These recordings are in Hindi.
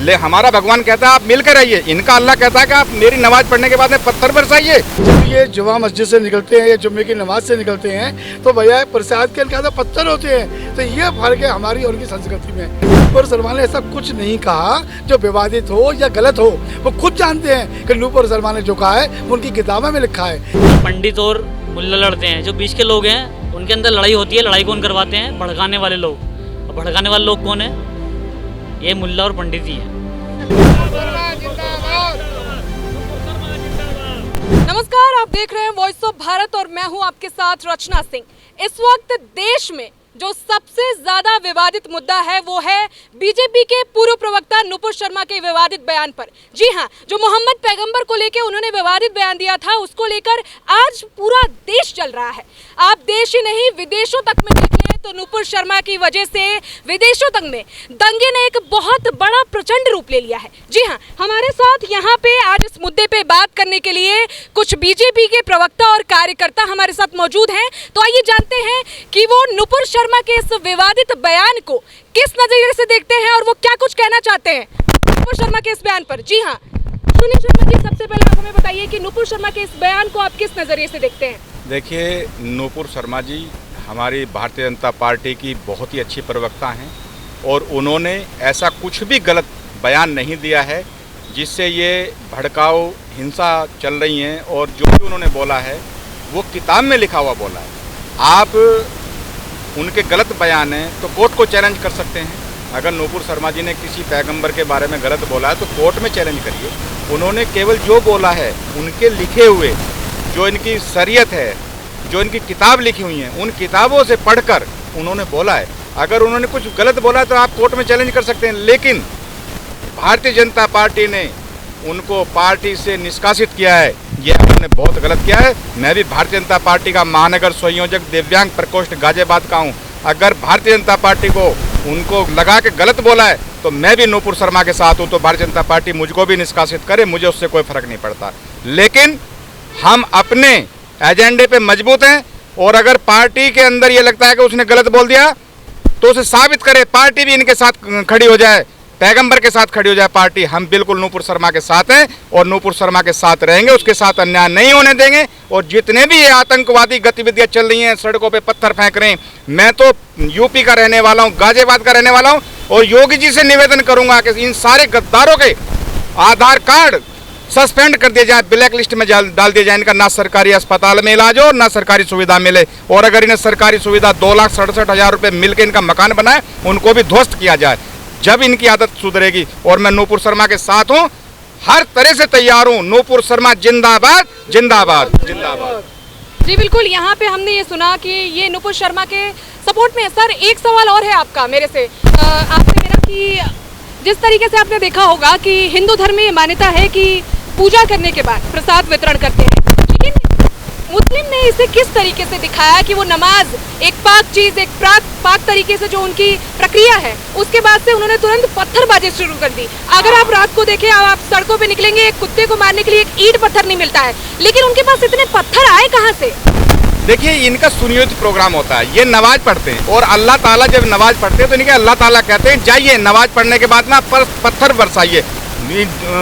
ले हमारा भगवान कहता है आप मिलकर रहिए, इनका अल्लाह कहता है कि आप मेरी नमाज पढ़ने के बाद में पत्थर बरसाइए। जब ये जुमा मस्जिद से निकलते हैं या जुम्मे की नमाज से निकलते हैं तो भैया प्रसाद के इनके पत्थर होते हैं। तो ये फर्क है हमारी और उनकी संस्कृति में। नूपुर सलमान ने ऐसा कुछ नहीं कहा जो विवादित हो या गलत हो, वो खुद जानते हैं कि नूपुर सलमान ने जो कहा है वो उनकी किताबों में लिखा है। पंडित और मुल्ला लड़ते हैं, जो बीच के लोग हैं उनके अंदर लड़ाई होती है। लड़ाई कौन करवाते हैं? भड़काने वाले लोग। और भड़काने वाले लोग कौन है? ये मुल्ला और पंडित ही है। नमस्कार, आप देख रहे हैं वॉइस ऑफ भारत और मैं हूं आपके साथ रचना सिंह। इस वक्त देश में जो सबसे ज्यादा विवादित मुद्दा है वो है बीजेपी के पूर्व प्रवक्ता नुपुर शर्मा के विवादित बयान पर। जी हां, जो मोहम्मद पैगंबर को लेकर उन्होंने विवादित बयान दिया था, उसको लेकर आज पूरा देश चल रहा है। आप देश ही नहीं विदेशों तक में देख लें तो नुपुर शर्मा की वजह से विदेशों तक में दंगे ने एक बहुत बड़ा प्रचंड रूप ले लिया है। जी हाँ, हमारे साथ यहाँ पे आज इस मुद्दे पे बात करने के लिए कुछ बीजेपी के प्रवक्ता और कार्यकर्ता हमारे साथ मौजूद हैं। तो आइए जानते हैं कि वो नुपुर शर्मा के इस विवादित बयान को किस नजरिए से देखते हैं और वो क्या कुछ कहना चाहते हैं नुपुर शर्मा के इस बयान पर। जी हाँ, सुनील शर्मा जी, सबसे पहले आप हमें बताइए कि नुपुर शर्मा के इस बयान को आप किस नजरिए से देखते हैं? देखिए, नुपुर शर्मा जी हमारी भारतीय जनता पार्टी की बहुत ही अच्छी प्रवक्ता हैं और उन्होंने ऐसा कुछ भी गलत बयान नहीं दिया है जिससे ये भड़काऊ हिंसा चल रही हैं। और जो भी उन्होंने बोला है वो किताब में लिखा हुआ बोला है। आप उनके गलत बयान हैं तो कोर्ट को चैलेंज कर सकते हैं। अगर नुपुर शर्मा जी ने किसी पैगंबर के बारे में गलत बोला है तो कोर्ट में चैलेंज करिए। उन्होंने केवल जो बोला है उनके लिखे हुए, जो इनकी शरीयत है, जो इनकी किताब लिखी हुई हैं, उन किताबों से पढ़कर उन्होंने बोला है। अगर उन्होंने कुछ गलत बोला है तो आप कोर्ट में चैलेंज कर सकते हैं। लेकिन भारतीय जनता पार्टी ने उनको पार्टी से निष्कासित किया है, ये उन्होंने बहुत गलत किया है। मैं भी भारतीय जनता पार्टी का महानगर संयोजक दिव्यांग प्रकोष्ठ गाजियाबाद का हूँ। अगर भारतीय जनता पार्टी को उनको लगा के गलत बोला है तो मैं भी नुपुर शर्मा के साथ हूँ। तो भारतीय जनता पार्टी मुझको भी निष्कासित करे, मुझे उससे कोई फर्क नहीं पड़ता। लेकिन हम अपने एजेंडे पे मजबूत हैं और अगर पार्टी के अंदर ये लगता है कि उसने गलत बोल दिया तो उसे साबित करे, पार्टी भी इनके साथ खड़ी हो जाए, पैगंबर के साथ खड़ी हो जाए पार्टी। हम बिल्कुल नुपुर शर्मा के साथ हैं और नुपुर शर्मा के साथ रहेंगे, उसके साथ अन्याय नहीं होने देंगे। और जितने भी ये आतंकवादी गतिविधियां चल रही हैं, सड़कों पे पत्थर फेंक रहे हैं, मैं तो यूपी का रहने वाला हूँ, गाजियाबाद का रहने वाला हूँ और योगी जी से निवेदन करूंगा कि इन सारे गद्दारों के आधार कार्ड सस्पेंड कर दिया जाए, ब्लैक लिस्ट में डाल दिया जाए। इनका ना सरकारी अस्पताल में इलाज हो और ना सरकारी सुविधा मिले। और अगर इन्हें सरकारी सुविधा 2,67,000 रुपये मिल के इनका मकान बनाए, उनको भी ध्वस्त किया जाए। जब इनकी आदत सुधरेगी। और मैं नुपुर शर्मा के साथ हूँ, हर तरह से तैयार हूँ। नुपुर शर्मा जिंदाबाद जिंदाबाद जिंदाबाद। जी बिल्कुल, यहाँ पे हमने ये सुना कि ये नुपुर शर्मा के सपोर्ट में है। सर, एक सवाल और है आपका मेरे से, आपसे मेरा, कि जिस तरीके से आपने देखा होगा कि हिंदू धर्म में ये मान्यता है कि पूजा करने के बाद प्रसाद वितरण करते हैं, लेकिन मुस्लिम ने इसे किस तरीके से दिखाया कि वो नमाज एक पाक चीज, एक पाक तरीके से जो उनकी प्रक्रिया है, उसके बाद से उन्होंने तुरंत पत्थरबाजी शुरू कर दी। अगर आप रात को देखें, आप सड़कों पे निकलेंगे, एक कुत्ते को मारने के लिए एक ईंट पत्थर नहीं मिलता है, लेकिन उनके पास इतने पत्थर आए कहाँ से? देखिए, इनका सुनियोजित प्रोग्राम होता है। ये नमाज पढ़ते हैं और अल्लाह ताला जब नमाज पढ़ते हैं तो इनके अल्लाह ताला कहते हैं जाइए नमाज पढ़ने के बाद ना पत्थर बरसाइए।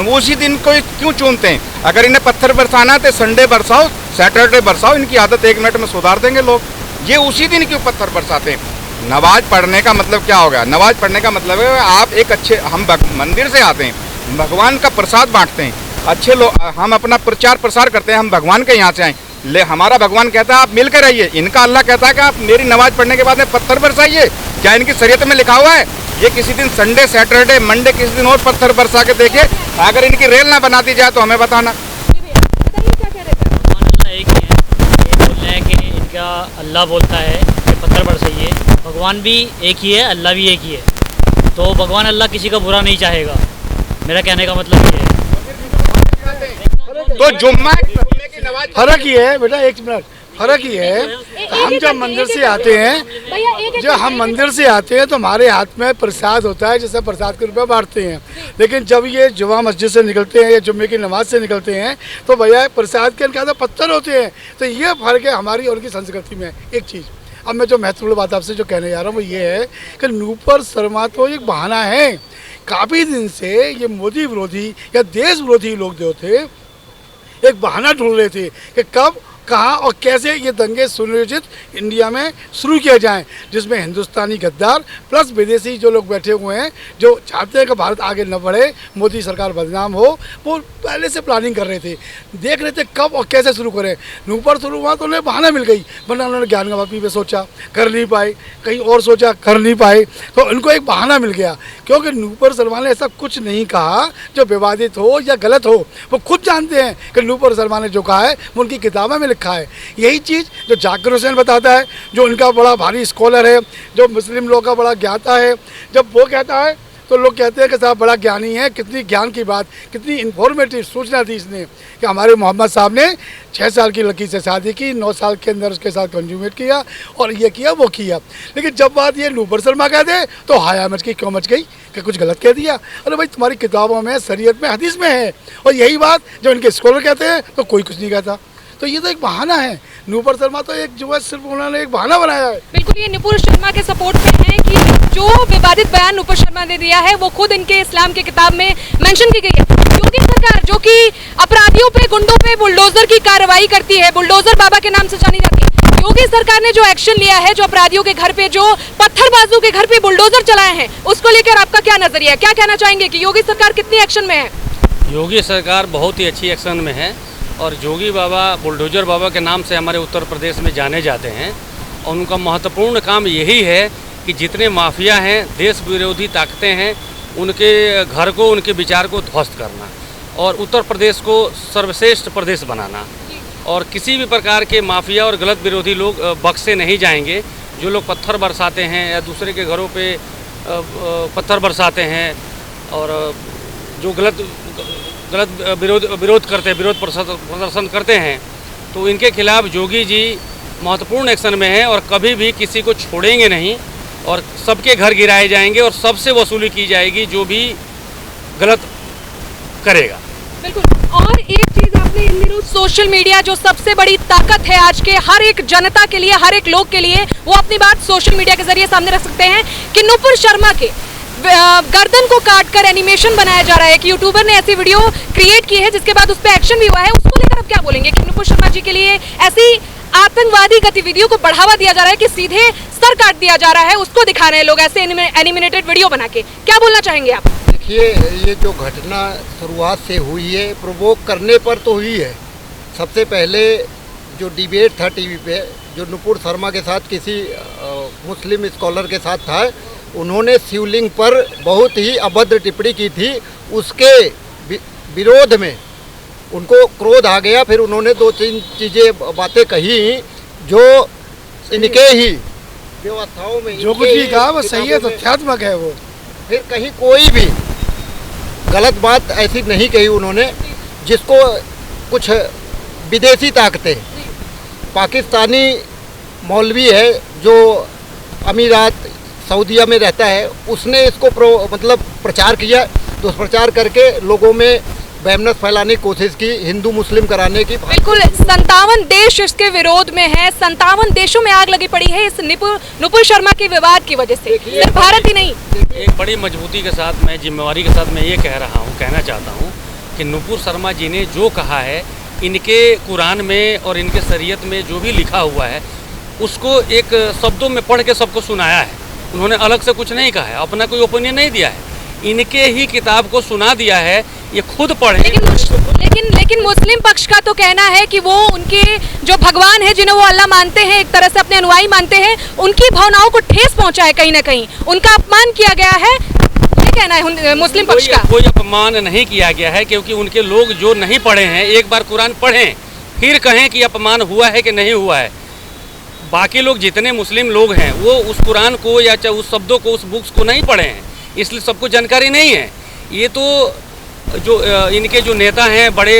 उसी दिन को क्यों चुनते हैं? अगर इन्हें पत्थर बरसाना है तो संडे बरसाओ, सैटरडे बरसाओ। इनकी आदत 1 मिनट में सुधार देंगे लोग। ये उसी दिन क्यों पत्थर बरसाते हैं? नमाज पढ़ने का मतलब क्या होगा? नमाज पढ़ने का मतलब है आप एक अच्छे, हम मंदिर से आते हैं, भगवान का प्रसाद बांटते हैं, अच्छे लोग, हम अपना प्रचार प्रसार करते हैं, हम भगवान के यहाँ से आए। ले हमारा भगवान कहता है आप मिलकर रहिए, इनका अल्लाह कहता है कि आप मेरी नमाज पढ़ने के बाद में पत्थर बरसाइए। क्या इनकी शरीयत में लिखा हुआ है? ये किसी दिन संडे, सैटरडे, मंडे किसी दिन और पत्थर बरसा के देखिए। अगर इनकी रेल ना बना दी जाए तो हमें बताना। भगवान अल्लाह एक ही है। ये बोल रहे हैं कि इनका अल्लाह बोलता है कि पत्थर बरसाइए। भगवान भी एक ही है, अल्लाह भी एक ही है। तो भगवान अल्लाह किसी का बुरा नहीं चाहेगा, मेरा कहने का मतलब ये है। तो जुम्मा की नमाज फर्क ही है बेटा, एक मिनट, फर्क ही है। हम जब मंदिर से आते हैं, जब हम मंदिर से आते हैं तो हमारे हाथ में प्रसाद होता है, जैसे प्रसाद के रुपये बांटते हैं। लेकिन जब ये जुमा मस्जिद से निकलते हैं या जुम्मे की नमाज से निकलते हैं तो भैया प्रसाद के इनके पत्थर होते हैं। तो ये फर्क है हमारी और उनकी संस्कृति में। एक चीज़ अब मैं जो महत्वपूर्ण बात आपसे जो कहने जा रहा हूँ वो ये है कि नुपुर शर्मा तो एक बहाना है काफ़ी दिन से ये मोदी विरोधी या देश विरोधी लोग जो थे एक बहाना ढूंढ रहे थे कि कब, कहाँ और कैसे ये दंगे सुनियोजित इंडिया में शुरू किए जाएं, जिसमें हिंदुस्तानी गद्दार प्लस विदेशी जो लोग बैठे हुए हैं जो चाहते हैं कि भारत आगे न बढ़े, मोदी सरकार बदनाम हो, वो पहले से प्लानिंग कर रहे थे, देख रहे थे कब और कैसे शुरू करें। ऊपर शुरू हुआ तो उन्हें बहाना मिल गई, वरना उन्होंने ज्ञान वापी पे सोचा, कर नहीं पाए, कहीं और सोचा, कर नहीं पाए, तो उनको एक बहाना मिल गया। क्योंकि नूपुर शर्मा ने ऐसा कुछ नहीं कहा जो विवादित हो या गलत हो, वो खुद जानते हैं कि नूपुर शर्मा ने जो कहा है वो उनकी किताबों में लिखा है। यही चीज़ जो जाकिर हुसैन बताता है, जो उनका बड़ा भारी स्कॉलर है, जो मुस्लिम लोग का बड़ा ज्ञाता है, जब वो कहता है तो लोग कहते हैं कि साहब बड़ा ज्ञानी है। कितनी ज्ञान की बात, कितनी इन्फॉर्मेटिव सूचना दी इसने कि हमारे मोहम्मद साहब ने 6 साल की लड़की से शादी की, 9 साल के अंदर उसके साथ कंज्यूमेट किया और ये किया वो किया। लेकिन जब बात ये नूपुर शर्मा कह दे तो हाया मच गई, क्यों मच गई कि कुछ गलत कह दिया। अरे भाई तुम्हारी किताबों में, शरीयत में, हदीस में है, और यही बात जब इनके स्कॉलर कहते हैं तो कोई कुछ नहीं कहता। तो ये तो एक बहाना है। नूपुर शर्मा तो एक जो है सिर्फ उन्होंने एक बहाना बनाया है। बिल्कुल, ये नूपुर शर्मा के सपोर्ट में है कि जो विवादित बयान नूपुर शर्मा ने दिया है वो खुद इनके इस्लाम के किताब में मेंशन की गई है। योगी सरकार जो कि अपराधियों पे, गुंडों पे बुलडोजर की कार्रवाई करती है, बुलडोजर बाबा के नाम से जानी जाती है, योगी सरकार ने जो एक्शन लिया है, जो अपराधियों के घर पे, जो पत्थरबाजों के घर पे बुलडोजर चलाए हैं, उसको लेकर आपका क्या नजरिया है? क्या कहना चाहेंगे कि योगी सरकार कितनी एक्शन में है? योगी सरकार बहुत ही अच्छी एक्शन में है और योगी बाबा बुलडोजर बाबा के नाम से हमारे उत्तर प्रदेश में जाने जाते हैं। और उनका महत्वपूर्ण काम यही है कि जितने माफिया हैं, देश विरोधी ताकतें हैं, उनके घर को, उनके विचार को ध्वस्त करना और उत्तर प्रदेश को सर्वश्रेष्ठ प्रदेश बनाना। और किसी भी प्रकार के माफिया और गलत विरोधी लोग बख्शे नहीं जाएंगे। जो लोग पत्थर बरसाते हैं या दूसरे के घरों पे पत्थर बरसाते हैं और जो गलत विरोध करते हैं, विरोध प्रदर्शन करते हैं, तो इनके खिलाफ योगी जी महत्वपूर्ण एक्शन में हैं और कभी भी किसी को छोड़ेंगे नहीं और सबके घर गिराए जाएंगे और सबसे वसूली की जाएगी जो भी गलत करेगा। बिल्कुल। और एक चीज आपने इन दिनों सोशल मीडिया जो सबसे बड़ी ताकत है आज के हर एक जनता के लिए, हर एक लोग के लिए, वो अपनी बात सोशल मीडिया के जरिए सामने रख सकते हैं कि नूपुर शर्मा के गर्दन को काटकर एनिमेशन बनाया जा रहा है, कि यूट्यूबर ने ऐसी वीडियो क्रिएट की है जिसके बाद उस पर एक्शन भी हुआ है। उसको लेकर आप क्या बोलेंगे कि नूपुर शर्मा जी के लिए ऐसी आतंकवादी गतिविधियों को बढ़ावा दिया जा रहा है कि सीधे सर काट दिया जा रहा है, उसको दिखा रहे हैं लोग ऐसे एनिमेटेड वीडियो बना के? क्या बोलना चाहेंगे आप? देखिए, ये जो घटना शुरुआत से हुई है, प्रोवोक करने पर तो हुई है। सबसे पहले जो डिबेट था टीवी पे, जो नूपुर शर्मा के साथ किसी मुस्लिम स्कॉलर के साथ था, उन्होंने शिवलिंग पर बहुत ही अभद्र टिप्पणी की थी। उसके विरोध में उनको क्रोध आ गया, फिर उन्होंने 2-3 चीज़ें बातें कही जो इनके ही व्यवस्थाओं में, जो कुछ भी कहा वो सही है, तथ्यात्मक है वो। फिर कहीं कोई भी गलत बात ऐसी नहीं कही उन्होंने जिसको कुछ विदेशी ताकतें, पाकिस्तानी मौलवी है जो अमीरात सऊदीया में रहता है, उसने इसको प्रचार किया। तो प्रचार करके लोगों में वहमत फैलाने की कोशिश की, हिंदू मुस्लिम कराने की। बिल्कुल, 57 देश इसके विरोध में है, 57 देशों में आग लगी पड़ी है इस नूपुर शर्मा के विवाद की वजह से। सिर्फ भारत ही नहीं, एक बड़ी मजबूती के साथ, मैं जिम्मेवारी के साथ मैं ये कहना चाहता हूँ कि नूपुर शर्मा जी ने जो कहा है, इनके कुरान में और इनके शरीयत में जो भी लिखा हुआ है, उसको एक शब्दों में पढ़ के सबको सुनाया है। उन्होंने अलग से कुछ नहीं कहा है, अपना कोई ओपिनियन नहीं दिया है, इनके ही किताब को सुना दिया है, ये खुद पढ़े। लेकिन मुस्लिम पक्ष का तो कहना है कि वो उनके जो भगवान है, जिन्हें वो अल्लाह मानते हैं, एक तरह से अपने अनुयायी मानते हैं, उनकी भावनाओं को ठेस पहुंचा है, कहीं ना कहीं उनका अपमान किया गया है, ये कहना है मुस्लिम पक्ष का। कोई अपमान नहीं किया गया है, क्योंकि उनके लोग जो नहीं पढ़े हैं, एक बार कुरान पढ़ें फिर कहें कि अपमान हुआ है कि नहीं हुआ है। बाकी लोग जितने मुस्लिम लोग हैं वो उस कुरान को या चाहे उस शब्दों को, उस बुक्स को नहीं पढ़े हैं, इसलिए सबको जानकारी नहीं है। ये तो जो इनके जो नेता हैं, बड़े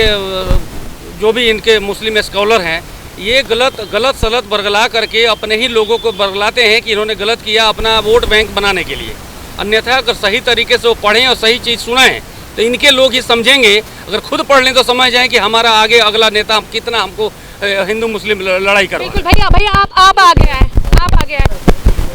जो भी इनके मुस्लिम स्कॉलर हैं, ये गलत सलत बरगला करके अपने ही लोगों को बरगलाते हैं कि इन्होंने गलत किया अपना वोट बैंक बनाने के लिए। अन्यथा अगर सही तरीके से वो पढ़ें और सही चीज़ सुनाएं तो इनके लोग ही समझेंगे। अगर खुद पढ़ लें तो समझ जाएं कि हमारा आगे अगला नेता कितना हमको हिंदू मुस्लिम लड़ाई कर रहा है। बिल्कुल भैया आप आ गया है,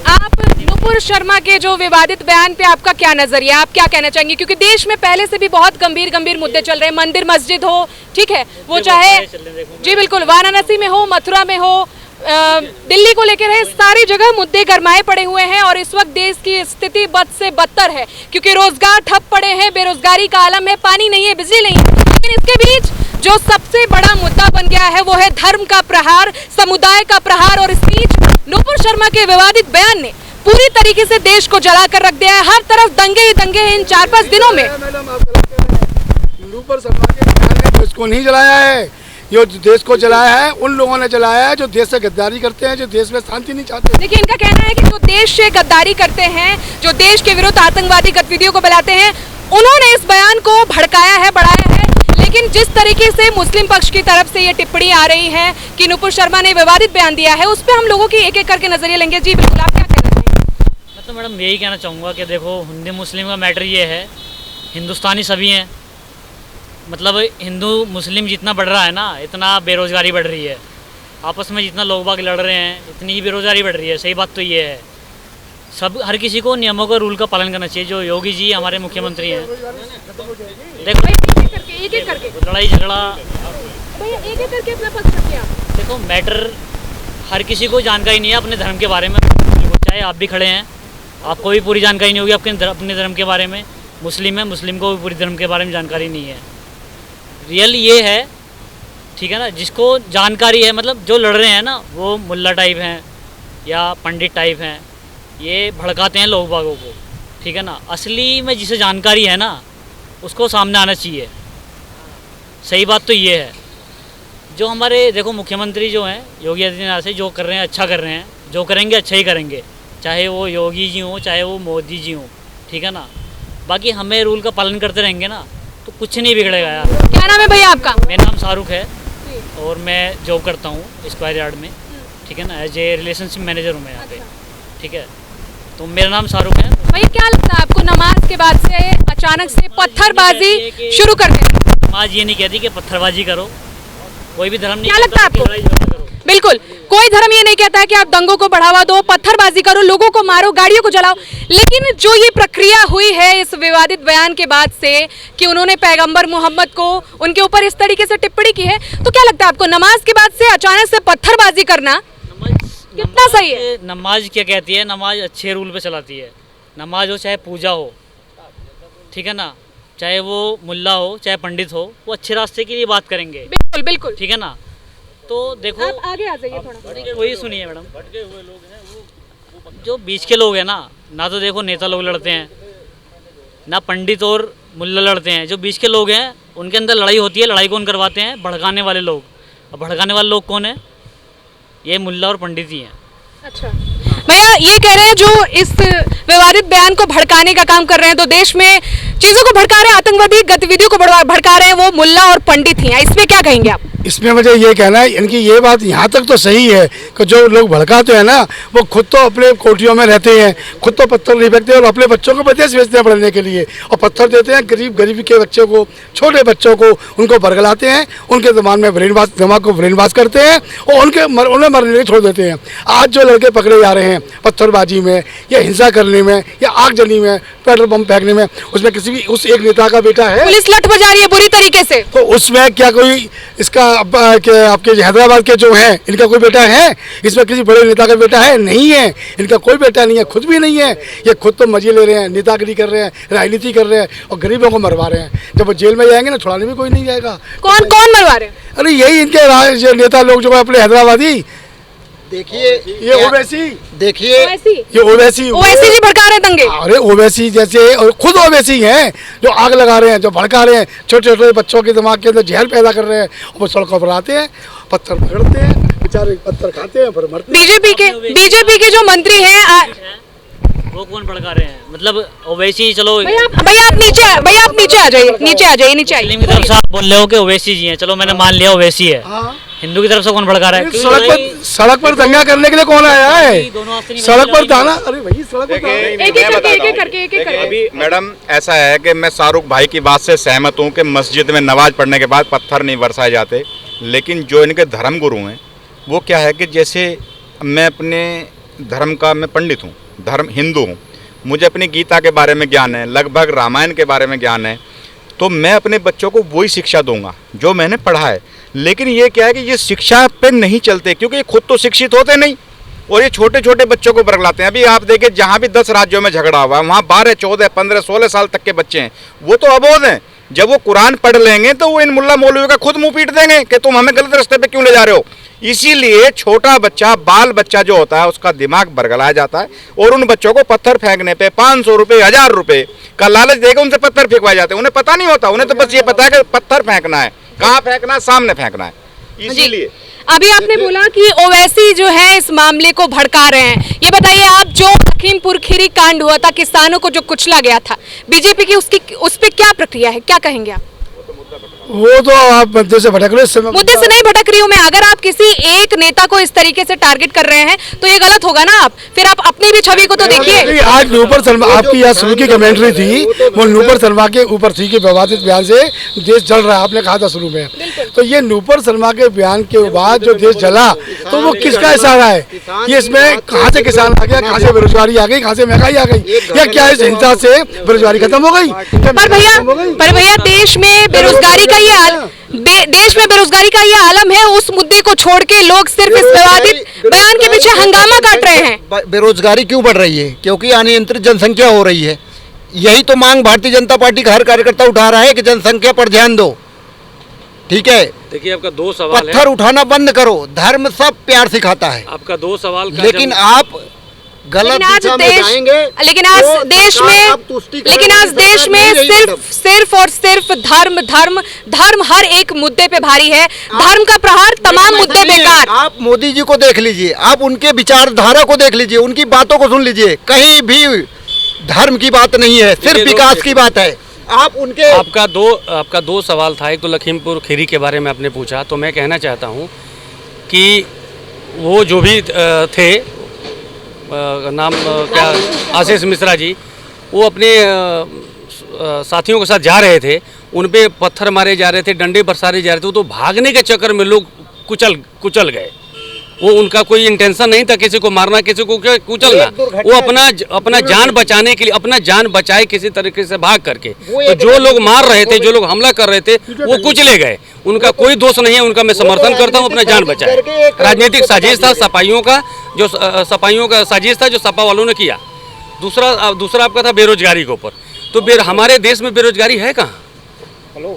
आप नुपुर शर्मा के जो विवादित बयान पे आपका क्या नजरिया, आप क्या कहना चाहेंगे? क्योंकि देश में पहले से भी बहुत गंभीर मुद्दे चल रहे हैं, मंदिर मस्जिद हो, ठीक है, वो चाहे जी बिल्कुल वाराणसी में हो, मथुरा में हो, दिल्ली को लेकर है, सारी जगह मुद्दे गरमाए पड़े हुए हैं और इस वक्त देश की स्थिति बद से बदतर है क्योंकि रोजगार ठप पड़े हैं, बेरोजगारी का आलम है, पानी नहीं है, बिजली नहीं है। लेकिन इसके बीच जो सबसे बड़ा मुद्दा बन गया है वो है धर्म का प्रहार, समुदाय का प्रहार और इस बीच नुपुर शर्मा के विवादित बयान ने पूरी तरीके से देश को जला कर रख दिया है। हर तरफ दंगे ही दंगे हैं इन 4-5 दिनों में। नुपुर शर्मा के बयान ने देश को नहीं जलाया है, जो देश को जलाया है उन लोगों ने जलाया है जो देश से गद्दारी करते हैं, जो देश में शांति नहीं चाहते। देखिए, इनका कहना है कि जो देश से गद्दारी करते हैं, जो देश के विरुद्ध आतंकवादी गतिविधियों को फैलाते हैं, उन्होंने इस बयान को भड़काया है, बढ़ाया है। लेकिन जिस तरीके से मुस्लिम पक्ष की तरफ से ये टिप्पणी आ रही है कि नुपुर शर्मा ने विवादित बयान दिया है, उस पर हम लोगों की एक एक करके नजरिए लेंगे। जी बिल्कुल, आप क्या कहना चाहेंगे? मैं तो मैडम यही कहना चाहूँगा कि देखो, हिंदू मुस्लिम का मैटर ये है, हिंदुस्तानी सभी हैं, मतलब हिंदू मुस्लिम जितना बढ़ रहा है ना, इतना बेरोज़गारी बढ़ रही है। आपस में जितना लोग बाग लड़ रहे हैं, इतनी ही बेरोज़गारी बढ़ रही है। सही बात तो ये है, सब हर किसी को नियमों का रूल का पालन करना चाहिए। जो योगी जी हमारे मुख्यमंत्री हैं, देखो एक एक करके लड़ाई झगड़ा, भैया एक एक करके अपना पक्ष रखिए आप। देखो मैटर हर किसी को जानकारी नहीं है अपने धर्म के बारे में, चाहे आप भी खड़े हैं, आपको भी पूरी जानकारी नहीं होगी अपने धर्म के बारे में। मुस्लिम है, मुस्लिम को भी पूरी धर्म के बारे में जानकारी नहीं है। रियल ये है, ठीक है ना, जिसको जानकारी है, मतलब जो लड़ रहे हैं ना वो मुल्ला टाइप हैं या पंडित टाइप हैं, ये भड़काते हैं लोग बागों को, ठीक है ना। असली में जिसे जानकारी है ना उसको सामने आना चाहिए। सही बात तो ये है, जो हमारे देखो मुख्यमंत्री जो हैं योगी आदित्यनाथ से जो कर रहे हैं अच्छा कर रहे हैं, जो करेंगे अच्छा ही करेंगे, चाहे वो योगी जी हों चाहे वो मोदी जी हों, ठीक है ना। बाकी हमें रूल का पालन करते रहेंगे ना तो कुछ नहीं बिगड़ेगा यार। क्या नाम है भैया आपका? मेरा नाम शाहरुख है और मैं जॉब करता हूँ स्क्वायर यार्ड में, ठीक है ना, एज ए रिलेशनशिप मैनेजर हूँ मैं यहाँ पे, ठीक है। तो मेरा नाम शाहरुख है। भैया क्या लगता है आपको, नमाज के बाद से अचानक से पत्थरबाजी शुरू कर दी? नमाज ये नहीं कहती कि पत्थरबाजी करो, कोई भी धर्म नहीं क्या लगता है कहता कि आपको? लड़ाई झगड़ा करो। बिल्कुल, कोई धर्म ये नहीं कहता है कि आप दंगों को बढ़ावा दो, पत्थरबाजी करो, लोगों को मारो, गाड़ियों को जलाओ। लेकिन जो ये प्रक्रिया हुई है इस विवादित बयान के बाद से कि उन्होंने पैगंबर मोहम्मद को उनके ऊपर इस तरीके से टिप्पणी की है, तो क्या लगता है आपको नमाज के बाद से अचानक से पत्थरबाजी करना कितना सही है? नमाज क्या कहती है, नमाज अच्छे रूल पे चलाती है। नमाज हो चाहे पूजा हो, ठीक है ना, चाहे वो मुल्ला हो चाहे पंडित हो, वो अच्छे रास्ते के लिए बात करेंगे। बिल्कुल बिल्कुल, ठीक है ना। तो देखो आप आगे आ जाइए थोड़ा। वही सुनिए मैडम, जो बीच के लोग हैं ना तो देखो नेता लोग लड़ते हैं, ना पंडित और मुल्ला लड़ते हैं। जो बीच के लोग हैं उनके अंदर लड़ाई होती है। लड़ाई कौन करवाते हैं? भड़काने वाले लोग। अब भड़काने वाले लोग कौन है? ये मुल्ला और पंडित ही हैं। अच्छा भैया, ये कह रहे हैं जो इस विवादित बयान को भड़काने का काम कर रहे हैं, तो देश में चीजों को भड़का रहे हैं, आतंकवादी गतिविधियों को भड़का रहे हैं, वो मुल्ला और पंडित ही हैं। इसमें क्या कहेंगे आप? इसमें मुझे ये कहना है, इनकी ये बात यहाँ तक तो सही है कि जो लोग भड़काते हैं ना वो खुद तो अपने कोठियों में रहते हैं, खुद तो पत्थर नहीं फेंकते और अपने बच्चों को विदेश भेजते हैं पढ़ने के लिए, और पत्थर देते हैं गरीब के बच्चों को, छोटे बच्चों को, उनको बरगलाते हैं, उनके दिमाग को ब्रेन वॉश करते हैं और उन्हें मरने के छोड़ देते हैं। आज जो लड़के पकड़े जा रहे हैं पत्थरबाजी में या हिंसा करने में या आगजनी में, पेट्रोल पंप फेंकने में, उसमें किसी भी उस एक नेता का बेटा है, पुलिस लठ बजा रही है बुरी तरीके से, तो उसमें क्या कोई इसका आपके हैदराबाद के जो हैं इनका कोई बेटा है? इसमें किसी बड़े नेता का बेटा है? नहीं है, इनका कोई बेटा नहीं है, खुद भी नहीं है। ये खुद तो मजे ले रहे हैं, नेतागिरी कर रहे हैं, राजनीति कर रहे हैं और गरीबों को मरवा रहे हैं। जब वो जेल में जाएंगे ना छुड़ाने में कोई नहीं जाएगा। कौन मरवा रहे हैं? अरे यही इनके नेता लोग जो है अपने हैदराबादी। देखिए ये ओवैसी, देखिए ये ओवैसी जी भड़का रहे दंगे। अरे ओवैसी जैसे, और खुद ओवैसी हैं जो आग लगा रहे हैं, जो भड़का रहे हैं, छोटे छोटे बच्चों के दिमाग के अंदर जहर पैदा कर रहे हैं, और सड़कों पर आते हैं, पत्थर पकड़ते हैं, बेचारे पत्थर खाते हैं फिर मरते हैं। बीजेपी के जो मंत्री हैं वो कौन भड़का रहे हैं? मतलब ओवैसी, चलो भैया आप नीचे आ जाइए, नीचे आइए। मुस्लिम की तरफ से आप बोल रहे हो कि ओवैसी जी हैं, चलो मैंने मान लिया ओवैसी है। हिंदू की तरफ से कौन भड़का रहा है? सड़क पर दंगा करने के लिए कौन आया है? सड़क पर दाना, अरे भाई सड़क पर एक अभी मैडम ऐसा है कि मैं शाहरुख भाई की बात से सहमत हूँ कि मस्जिद में नमाज पढ़ने के बाद पत्थर नहीं बरसाए जाते, लेकिन जो इनके धर्म गुरु हैं वो क्या है कि जैसे मैं अपने धर्म का मैं पंडित हूँ, धर्म हिंदू हूँ, मुझे अपनी गीता के बारे में ज्ञान है, लगभग रामायण के बारे में ज्ञान है, तो मैं अपने बच्चों को वही शिक्षा दूंगा जो मैंने पढ़ा है। लेकिन ये क्या है कि ये शिक्षा पे नहीं चलते, क्योंकि ये खुद तो शिक्षित होते नहीं और ये छोटे छोटे बच्चों को बरगलाते हैं। अभी आप देखिए, जहाँ भी 10 राज्यों में झगड़ा हुआ है, वहाँ 12, 14, 15, 16 साल तक के बच्चे हैं, वो तो अबोध हैं। जब वो कुरान पढ़ लेंगे तो वो इन मुल्ला मौलवियों का खुद मुंह पीट देंगे कि तुम हमें गलत रास्ते पे क्यों ले जा रहे हो। इसीलिए छोटा बच्चा, बाल बच्चा जो होता है, उसका दिमाग बरगलाया जाता है और उन बच्चों को पत्थर फेंकने पे 500 रुपये, 1000 रुपये का लालच देकर उनसे पत्थर फेंकवाए जाते हैं। उन्हें पता नहीं होता, उन्हें तो बस ये पता है कि पत्थर फेंकना है, कहाँ फेंकना है, सामने फेंकना है। इसीलिए अभी आपने बोला कि ओवैसी जो है इस मामले को भड़का रहे हैं। ये बताइए, आप जो लखीमपुर खीरी कांड हुआ था, किसानों को जो कुचला गया था, बीजेपी की उस पर क्या प्रक्रिया है, क्या कहेंगे आप? वो तो आप मुद्दे से भटक रहे हो। मुद्दे से नहीं भटक रही हूँ मैं। अगर आप किसी एक नेता को इस तरीके से टारगेट कर रहे हैं तो ये गलत होगा ना। आप फिर आप अपनी भी छवि को तो देखिए। आज नूपुर शर्मा आपकी यहाँ शुरू की कमेंट्री थी, वो नूपुर शर्मा के ऊपर थी कि विवादित बयान से देश जल रहा है, आपने कहा था शुरू में। तो ये नूपुर शर्मा के बयान के बाद जो देश जला, तो वो किसका इशारा है? ये इसमें कहाँ से किसान आ गया, कहाँ से बेरोजगारी आ गई, कहाँ से महंगाई आ गई, या क्या इस हिंसा से बेरोजगारी खत्म हो गई? पर भैया देश में बेरोजगारी का ये आलम है। उस मुद्दे को छोड़ के लोग सिर्फ इस विवादित बयान के पीछे हंगामा काट रहे हैं। बेरोजगारी क्यों बढ़ रही है? क्योंकि अनियंत्रित जनसंख्या हो रही है। यही तो मांग भारतीय जनता पार्टी का हर कार्यकर्ता उठा रहा है कि जनसंख्या पर ध्यान दो। ठीक है, देखिए आपका 2 सवाल है। पत्थर उठाना बंद करो, धर्म सब प्यार सिखाता है। आपका 2 सवाल का लेकिन आप गलत दिशा में जाएंगे। लेकिन आज देश में सिर्फ और सिर्फ धर्म हर एक मुद्दे पे भारी है। धर्म का प्रहार, तमाम मुद्दे बेकार। आप मोदी जी को देख लीजिए, आप उनके विचारधारा को देख लीजिए, उनकी बातों को सुन लीजिए, कहीं भी धर्म की बात नहीं है, सिर्फ विकास की बात है। आप उनके आपका दो सवाल था। एक तो लखीमपुर खीरी के बारे में आपने पूछा, तो मैं कहना चाहता हूँ कि वो जो भी थे, नाम क्या, आशीष मिश्रा जी, वो अपने साथियों के साथ जा रहे थे, उन पे पत्थर मारे जा रहे थे, डंडे बरसारे जा रहे थे, तो भागने के चक्कर में लोग कुचल गए। वो उनका कोई इंटेंशन नहीं था किसी को मारना, किसी को कुचलना। वो अपना जान बचाने के लिए, अपना जान बचाए किसी तरीके से भाग करके। तो जो लोग मार रहे थे, जो लोग हमला कर रहे थे, वो कुचले गए। उनका कोई दोष नहीं है, उनका मैं समर्थन करता हूँ, अपना जान बचाए। राजनीतिक साजिश था सपाइयों का साजिश था जो सपा वालों ने किया। दूसरा आपका था बेरोजगारी के ऊपर। तो हमारे देश में बेरोजगारी है कहाँ?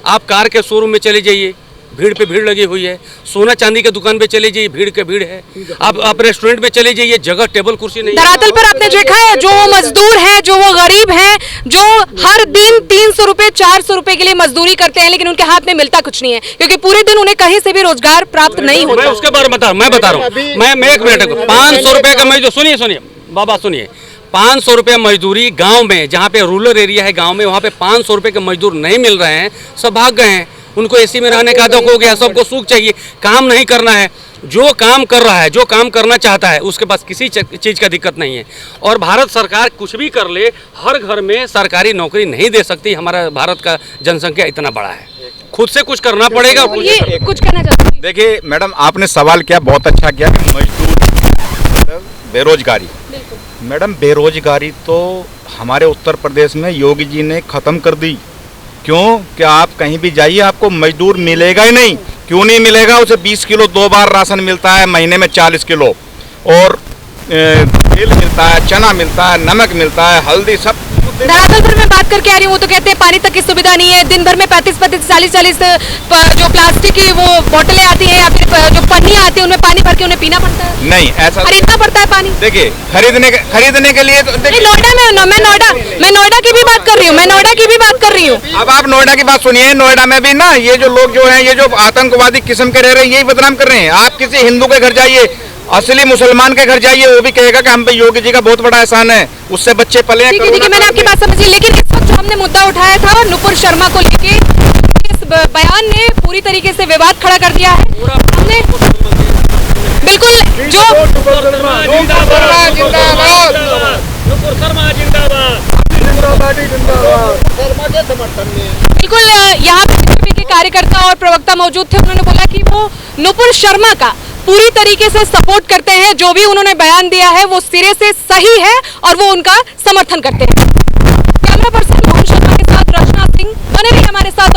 आप कार के शोरूम में चले जाइए, भीड़ पे भीड़ लगी हुई है। सोना चांदी के दुकान पे चले जाइए, भीड़ के भीड़ है। आप रेस्टोरेंट में चले जाइए, जगह टेबल कुर्सी नहीं। धरातल पर आपने देखा है, जो वो मजदूर है, जो वो गरीब है, जो हर दिन 300 रुपए 400 रुपए के लिए मजदूरी करते हैं, लेकिन उनके हाथ में मिलता कुछ नहीं है, क्योंकि पूरे दिन उन्हें कहीं से भी रोजगार प्राप्त नहीं होता। मैं उसके बारे में बता रहा हूँ। मैं 1 मिनट, 500 रुपए का मजदूर, सुनिए बाबा सुनिए, 500 रुपये मजदूरी गाँव में, जहाँ पे रूरल एरिया है गाँव में, वहाँ पे 500 रुपये के मजदूर नहीं मिल रहे हैं। सब भाग गए हैं, उनको एसी में रहने का आदत हो गया, सबको सुख चाहिए, काम नहीं करना है। जो काम कर रहा है, जो काम करना चाहता है, उसके पास किसी चीज़ का दिक्कत नहीं है। और भारत सरकार कुछ भी कर ले, हर घर में सरकारी नौकरी नहीं दे सकती। हमारा भारत का जनसंख्या इतना बड़ा है, खुद से कुछ करना पड़ेगा। कुछ करना चाहते हैं। देखिए मैडम, आपने सवाल किया, बहुत अच्छा किया कि मजदूर, बेरोजगारी। मैडम, बेरोजगारी तो हमारे उत्तर प्रदेश में योगी जी ने ख़त्म कर दी। क्यों? कि आप कहीं भी जाइए, आपको मजदूर मिलेगा ही नहीं। क्यों नहीं मिलेगा? उसे 20 किलो 2 बार राशन मिलता है, महीने में 40 किलो, और तेल मिलता है, चना मिलता है, नमक मिलता है, हल्दी, सब। धरातल पर मैं बात करके आ रही हूँ, वो तो कहते हैं पानी तक की सुविधा नहीं है। दिन भर में 35-40 जो प्लास्टिक की वो बोतलें आती हैं या फिर जो पन्नियाँ आती हैं, उनमें पानी भर के उन्हें पीना पड़ता है। नहीं, ऐसा खरीदना पड़ता है पानी। देखिए, खरीदने के लिए तो नोएडा में मैं नोएडा की भी बात कर रही हूँ। अब आप नोएडा की बात सुनिए। नोएडा में भी ना ये जो लोग जो हैं, ये जो आतंकवादी किस्म के रह रहे हैं, यही बदनाम कर रहे हैं। आप किसी हिंदू के घर जाइए, असली मुसलमान के घर जाइए, वो भी कहेगा कि हम पे योगी जी का बहुत बड़ा एहसान है, उससे बच्चे पले हैं। ठीक है, मैंने आपकी बात समझी। लेकिन इस वक्त जो हमने मुद्दा उठाया था नुपुर शर्मा को लेके, इस बयान ने पूरी तरीके से विवाद खड़ा कर दिया है। हमने बिल्कुल जो बिल्कुल यहाँ पे बीजेपी के कार्यकर्ता और प्रवक्ता मौजूद थे। उन्होंने बोला कि वो नुपुर शर्मा का पूरी तरीके से सपोर्ट करते हैं। जो भी उन्होंने बयान दिया है वो सिरे से सही है और वो उनका समर्थन करते हैं। कैमरा पर्सन मोहन शर्मा के साथ रचना सिंह बने रहिए हमारे साथ।